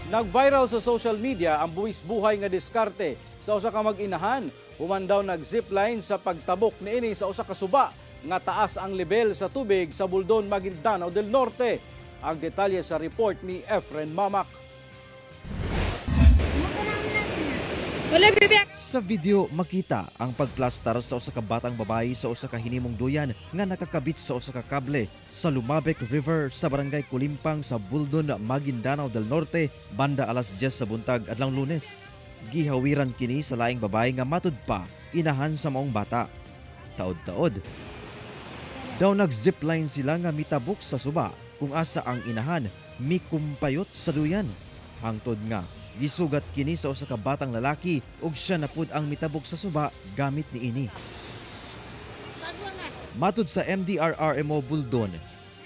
Nag-viral sa social media ang buwis buhay nga diskarte sa usa ka mag-inahan. Human daw nag-zipline sa pagtabok niini sa usa ka suba nga taas ang level sa tubig sa Buldon, Maguindanao del Norte. Ang detalye sa report ni Efren Mamak. Sa video makita ang pagplastar sa usa ka batang babayi sa usa ka hinimong duyan nga nakakabit sa usa ka kable sa Lumabek River sa barangay Kulimpang sa Buldon, Maguindanao del Norte banda alas 10 sa buntag adlong Lunes. Gihawiran kini sa laing babayi nga matud pa inahan sa maong bata. Taod-taod daw nag-zipline sila nga mitabok sa suba kung asa ang inahan mikumpayot sa duyan. Hangtod nga gisugat kini sa usa ka batang lalaki ug siya na pud ang mitabok sa suba gamit niini. Matud sa MDRRMO Buldon,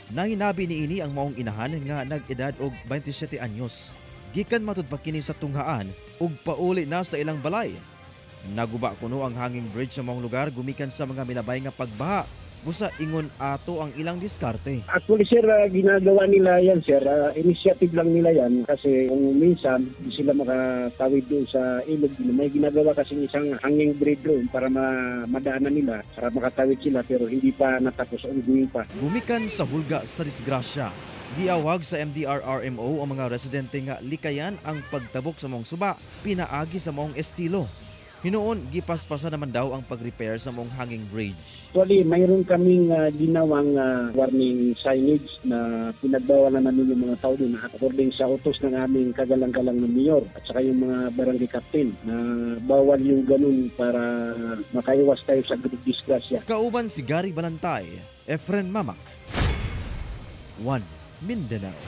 nahinabi niini ang maong inahan nga nag-edad og 27 anyos. Gikan matud pa kini sa tunghaan ug pauli na sa ilang balay. Naguba kuno ang hanging bridge sa maong lugar gumikan sa mga milabay nga pagbaha. Busa ingon ato ang ilang diskarte. Actually sir, ginagawa nila yan sir. Initiative lang nila yan kasi kung minsan di sila makatawid doon sa ilog. May ginagawa kasi isang hanging bridge doon para madaanan nila, para makatawid sila pero hindi pa natapos, ongoing pa. Gumikan sa hulga sa disgrasya. Giawag sa MDRRMO ang mga residente nga likayan ang pagtabok sa maong suba, pinaagi sa maong estilo. Hinoon, gipaspasan naman daw ang pag-repair sa maong hanging bridge. Actually, mayroon kaming ginawang warning signage na pinagbawalan namin yung mga tao doon according sa utos ng aming kagalang-galang ng mayor at saka yung mga barangay captain na bawal yung ganun para makaiwas tayo sa disgrasya. Kauban si Gary Balantay, Efren Mamak, One Mindanao.